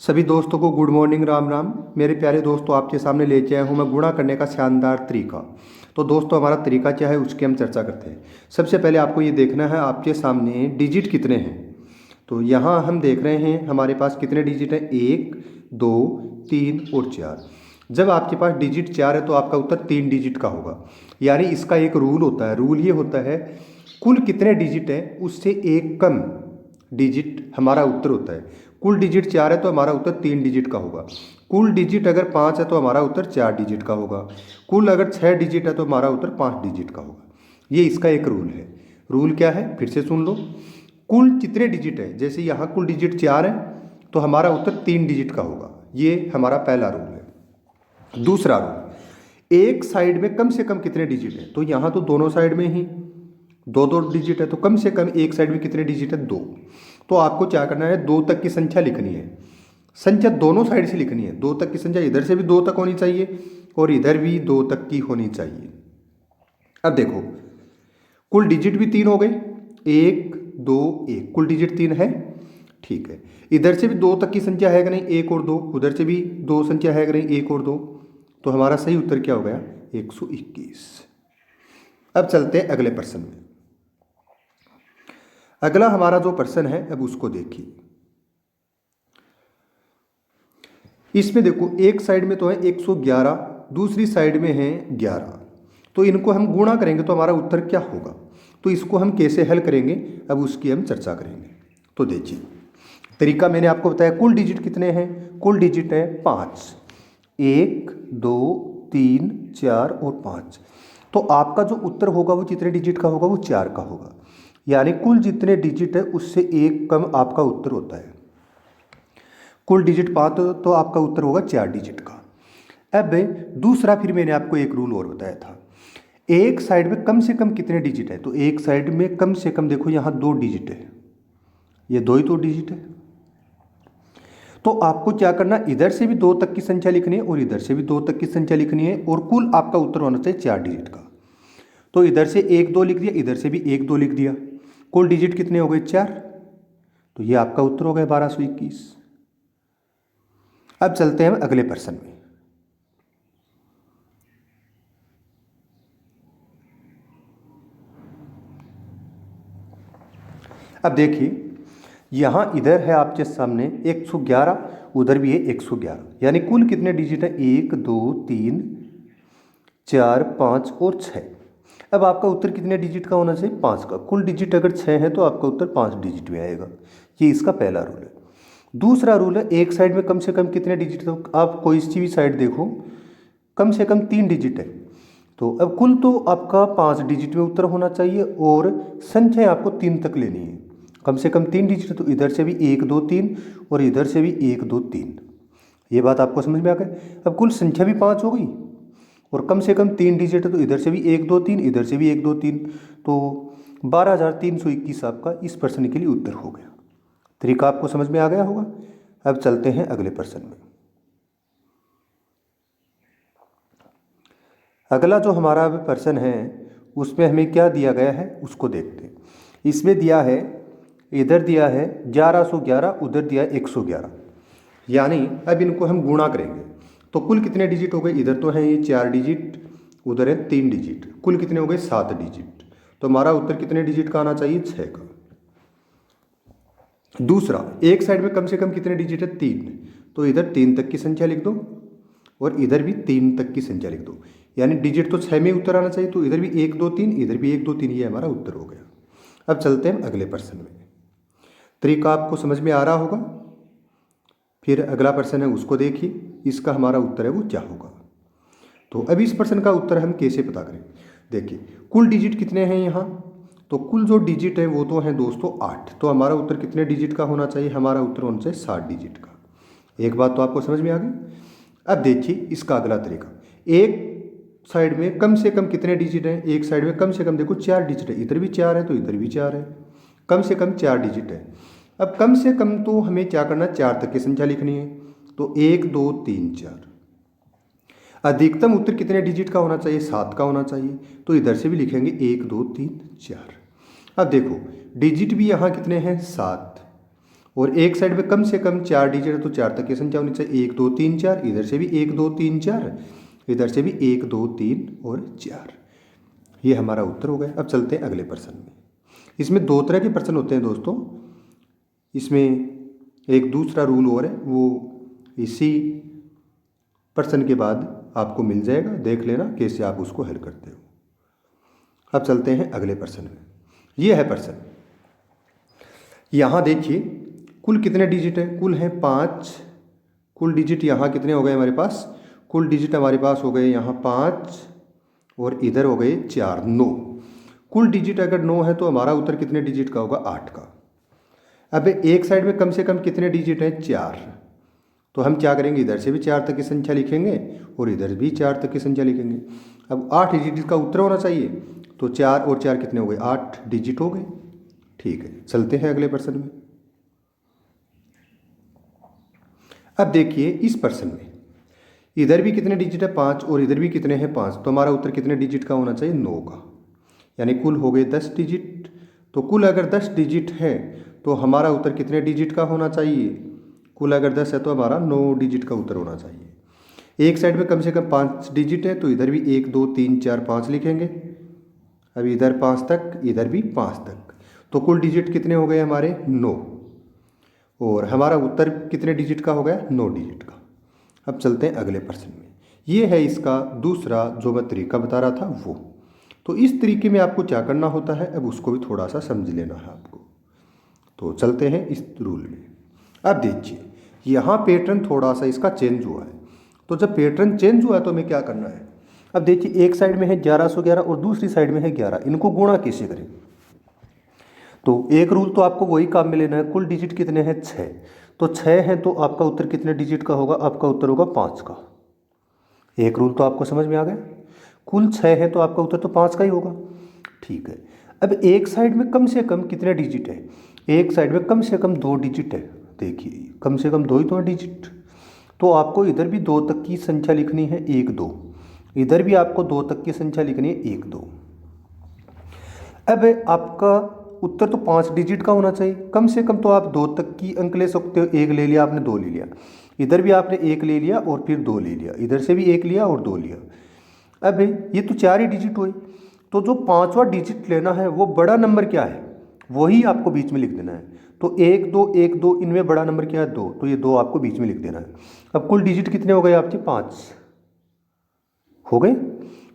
सभी दोस्तों को गुड मॉर्निंग, राम राम। मेरे प्यारे दोस्तों, आपके सामने लेके आया हूँ मैं गुणा करने का शानदार तरीका। तो दोस्तों, हमारा तरीका क्या है उसकी हम चर्चा करते हैं। सबसे पहले आपको ये देखना है आपके सामने डिजिट कितने हैं। तो यहाँ हम देख रहे हैं हमारे पास कितने डिजिट हैं, 1 2 3 और 4। जब आपके पास डिजिट 4 है तो आपका उत्तर 3 डिजिट का होगा। यानी इसका एक रूल होता है। रूल ये होता है, कुल कितने डिजिट हैं उससे एक कम डिजिट हमारा उत्तर होता है। कुल डिजिट 4 है तो हमारा उत्तर 3 डिजिट का होगा। कुल डिजिट अगर 5 है तो हमारा उत्तर 4 डिजिट का होगा। कुल अगर 6 डिजिट है तो हमारा उत्तर 5 डिजिट का होगा। ये इसका एक रूल है। रूल क्या है फिर से सुन लो। कुल कितने डिजिट है, जैसे यहाँ कुल डिजिट 4 है तो हमारा उत्तर 3 डिजिट का होगा। ये हमारा पहला रूल है। दूसरा रूल, एक साइड में कम से कम कितने डिजिट है। तो यहाँ तो दोनों साइड में ही दो दो डिजिट है, तो कम से कम एक साइड में कितने डिजिट है, 2। तो आपको क्या करना है, 2 तक की संख्या लिखनी है। संख्या दोनों साइड से लिखनी है। 2 तक की संख्या इधर से भी 2 तक होनी चाहिए और इधर भी 2 तक की होनी चाहिए। अब देखो, कुल डिजिट भी 3 हो गए, 1 2 1, कुल डिजिट 3 है। ठीक है, इधर से भी 2 तक की संख्या है कि नहीं, 1 और 2, उधर से भी 2 संख्या है कि नहीं, 1 और 2। तो हमारा सही उत्तर क्या हो गया, 121। अब चलते हैं अगले प्रश्न में। अगला हमारा जो प्रश्न है अब उसको देखिए। इसमें देखो, एक साइड में तो है 111, दूसरी साइड में है 11। तो इनको हम गुणा करेंगे तो हमारा उत्तर क्या होगा। तो इसको हम कैसे हल करेंगे अब उसकी हम चर्चा करेंगे। तो देखिए, तरीका मैंने आपको बताया। कुल डिजिट कितने हैं, कुल डिजिट है 5, 1 2 3 4 और 5। तो आपका जो उत्तर होगा वो कितने डिजिट का होगा, वो 4 का होगा। यानी कुल जितने डिजिट है उससे एक कम आपका उत्तर होता है। कुल डिजिट 5 तो आपका उत्तर होगा 4 डिजिट का। अब दूसरा फिर मैंने आपको एक रूल और बताया था, एक साइड में कम से कम कितने डिजिट है। तो एक साइड में कम से कम देखो यहाँ 2 डिजिट है, ये 2 ही तो डिजिट है। तो आपको क्या करना, इधर से भी 2 तक की संख्या लिखनी है और इधर से भी 2 तक की संख्या लिखनी है और कुल आपका उत्तर होना चाहिए 4 डिजिट का। तो इधर से 1 2 लिख दिया, इधर से भी 1 2 लिख दिया। कुल डिजिट कितने हो गए, 4। तो ये आपका उत्तर हो गया 1221। अब चलते हैं हम अगले प्रश्न में। अब देखिए, यहाँ इधर है आपके सामने 111, उधर भी है 111। यानी कुल कितने डिजिट है, 1 2 3 4 5 और 6। अब आपका उत्तर कितने डिजिट का होना चाहिए, 5 का। कुल डिजिट अगर 6 है तो आपका उत्तर 5 डिजिट में आएगा। ये इसका पहला रूल है। दूसरा रूल है, एक साइड में कम से कम कितने डिजिट। तो आप कोई सी भी साइड देखो, कम से कम 3 डिजिट है। तो अब कुल तो आपका 5 डिजिट में उत्तर होना चाहिए और संख्या आपको 3 तक लेनी है। कम से कम 3 डिजिट, तो इधर से भी 1 2 3 और इधर से भी 1 2 3। ये बात आपको समझ में आ गई। अब कुल संख्या भी 5 हो गई और कम से कम 3 डिजिट है, तो इधर से भी 1 2 3, इधर से भी 1 2 3। तो 12,321 आपका इस प्रश्न के लिए उत्तर हो गया। तरीका आपको समझ में आ गया होगा। अब चलते हैं अगले प्रश्न में। अगला जो हमारा प्रश्न है उसमें हमें क्या दिया गया है उसको देखते हैं। इसमें दिया है, इधर दिया है 1111, उधर दिया है 111। यानी अब इनको हम गुणा करेंगे तो कुल कितने डिजिट हो गए, इधर तो है ये 4 डिजिट, उधर है 3 डिजिट। कुल कितने हो गए, 7 डिजिट। तो हमारा उत्तर कितने डिजिट का आना चाहिए, 6 का। दूसरा, एक साइड में कम से कम कितने डिजिट है, 3। तो इधर 3 तक की संख्या लिख दो और इधर भी 3 तक की संख्या लिख दो। यानी डिजिट तो 6 में उत्तर आना चाहिए, तो इधर भी 1 2 3, इधर भी 1 2 3, ये हमारा उत्तर हो गया। अब चलते हैं अगले प्रश्न में। तरीका आपको समझ में आ रहा होगा। फिर अगला प्रश्न है उसको देखिए, इसका हमारा उत्तर है वो क्या होगा। तो अब इस प्रश्न का उत्तर हम कैसे पता करें। देखिए, कुल डिजिट कितने हैं यहाँ। तो कुल जो डिजिट है वो तो है दोस्तों 8। तो हमारा उत्तर कितने डिजिट का होना चाहिए, हमारा उत्तर होना चाहिए 7 डिजिट का। एक बात तो आपको समझ में आ गई। अब देखिए इसका अगला तरीका, एक साइड में कम से कम कितने डिजिट हैं। एक साइड में कम से कम देखो 4 डिजिट है, इधर भी 4 है तो इधर भी 4 है। कम से कम 4 डिजिट है। अब कम से कम तो हमें क्या करना, 4 तक की संख्या लिखनी है। तो 1 2 3 4। अधिकतम उत्तर कितने डिजिट का होना चाहिए, 7 का होना चाहिए। तो इधर से भी लिखेंगे 1 2 3 4। अब देखो, डिजिट भी यहाँ कितने हैं, 7, और एक साइड में कम से कम 4 डिजिट है तो 4 तक की संख्या होनी चाहिए। 1 2 3 4, इधर से भी 1 2 3 4, इधर से भी 1 2 3 और 4। ये हमारा उत्तर हो गया। अब चलते हैं अगले प्रश्न में। इसमें दो तरह के प्रश्न होते हैं दोस्तों। इसमें एक दूसरा रूल और है, वो इसी प्रश्न के बाद आपको मिल जाएगा, देख लेना कैसे आप उसको हल करते हो। अब चलते हैं अगले प्रश्न में। ये है प्रश्न, यहाँ देखिए कुल कितने डिजिट है? कुल है 5। कुल डिजिट यहाँ कितने हो गए हमारे पास? कुल डिजिट हमारे पास हो गए यहाँ 5 और इधर हो गए 4, 9। कुल डिजिट अगर 9 है तो हमारा उत्तर कितने डिजिट का होगा? 8 का। अब एक साइड में कम से कम कितने डिजिट हैं? 4। तो हम क्या करेंगे, इधर से भी 4 तक की संख्या लिखेंगे और इधर भी 4 तक की संख्या लिखेंगे। अब 8 डिजिट का उत्तर होना चाहिए, तो 4 और 4 कितने हो गए? 8 डिजिट हो गए। ठीक है, चलते हैं अगले प्रश्न में। अब देखिए इस प्रश्न में इधर भी कितने डिजिट है? 5 और इधर भी कितने हैं? 5। तो हमारा उत्तर कितने डिजिट का होना चाहिए? 9 का। यानी कुल हो गए 10 डिजिट। तो कुल अगर 10 डिजिट है तो हमारा उत्तर कितने डिजिट का होना चाहिए? कुल अगर 10 है तो हमारा 9 डिजिट का उत्तर होना चाहिए। एक साइड में कम से कम 5 डिजिट है तो इधर भी 1 2 3 4 5 लिखेंगे। अब इधर 5 तक, इधर भी 5 तक, तो कुल डिजिट कितने हो गए हमारे? 9। और हमारा उत्तर कितने डिजिट का हो गया? 9 डिजिट का। अब चलते हैं अगले प्रश्न में। ये है इसका दूसरा जो मैं तरीका बता रहा था वो। तो इस तरीके में आपको क्या करना होता है, अब उसको भी थोड़ा सा समझ लेना है आपको। तो चलते हैं इस रूल में। अब देखिए यहाँ पैटर्न थोड़ा सा इसका चेंज हुआ है। तो जब पैटर्न चेंज हुआ है तो हमें क्या करना है? अब देखिए एक साइड में है 1111 और दूसरी साइड में है 11। इनको गुणा कैसे करें? तो एक रूल तो आपको वही काम में लेना है। कुल डिजिट कितने हैं? 6। तो 6 हैं तो आपका उत्तर कितने डिजिट का होगा? आपका उत्तर होगा 5 का। एक रूल तो आपको समझ में आ गया। कुल 6 है तो आपका उत्तर तो 5 का ही होगा। ठीक है, अब एक साइड में कम से कम कितने डिजिट है? एक साइड में कम से कम 2 डिजिट है। देखिए कम से कम 2 ही तो है डिजिट। तो आपको इधर भी 2 तक की संख्या लिखनी है, 1 2। इधर भी आपको 2 तक की संख्या लिखनी है, 1 2। अब आपका उत्तर तो 5 डिजिट का होना चाहिए। कम से कम तो आप 2 तक की अंक ले सकते हो। 1 ले लिया आपने, 2 ले लिया, इधर भी आपने 1 ले लिया और फिर 2 ले लिया, इधर से भी 1 लिया और 2 लिया। अब ये तो 4 ही डिजिट हुए। तो जो 5वां डिजिट लेना है वो बड़ा नंबर क्या है वही आपको बीच में लिख देना है। तो 1 2 1 2, इनमें बड़ा नंबर क्या है? 2। तो ये 2 आपको बीच में लिख देना है। अब कुल डिजिट कितने हो गए आपके? 5 हो गए।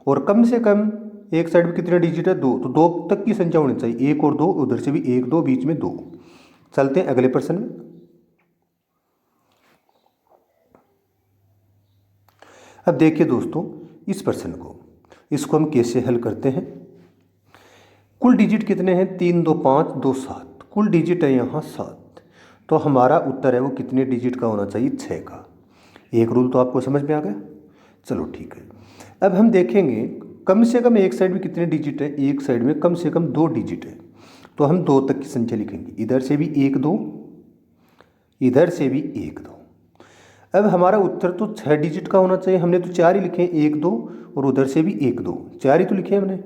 और कम से कम एक साइड में कितने डिजिट है? 2। तो 2 तक की संख्या होनी चाहिए, 1 और 2, उधर से भी 1 2, बीच में 2। चलते हैं अगले प्रश्न में। अब देखिए दोस्तों इस प्रश्न को, इसको हम कैसे हल करते हैं। कुल डिजिट कितने हैं? 3 2 5 2 7। कुल डिजिट है यहाँ 7। तो हमारा उत्तर है वो कितने डिजिट का होना चाहिए? 6 का। एक रूल तो आपको समझ में आ गया। चलो ठीक है, अब हम देखेंगे कम से कम एक साइड में कितने डिजिट है। एक साइड में कम से कम 2 डिजिट है। तो हम 2 तक की संख्या लिखेंगे। इधर से भी 1 2, इधर से भी 1 2। अब हमारा उत्तर तो 6 डिजिट का होना चाहिए। हमने तो 4 ही लिखे, 1 2 और उधर से भी 1 2, 4 ही तो लिखे हमने,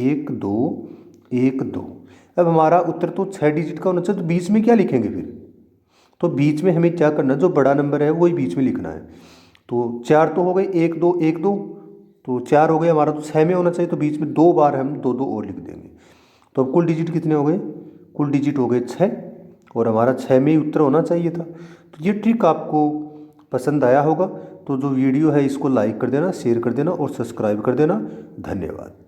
1 2 1 2। अब हमारा उत्तर तो 6 डिजिट का होना चाहिए। तो बीच में क्या लिखेंगे फिर? तो बीच में हमें क्या करना है, जो बड़ा नंबर है वही बीच में लिखना है। तो 4 तो हो गए, 1 2 1 2, तो 4 हो गए हमारा, तो 6 में होना चाहिए। तो बीच में 2 बार हम 2 2 और लिख देंगे। तो अब कुल डिजिट कितने हो गए? कुल डिजिट हो गए 6 और हमारा 6 में ही उत्तर होना चाहिए था। तो ये ट्रिक आपको पसंद आया होगा। तो जो वीडियो है इसको लाइक कर देना, शेयर कर देना और सब्सक्राइब कर देना। धन्यवाद।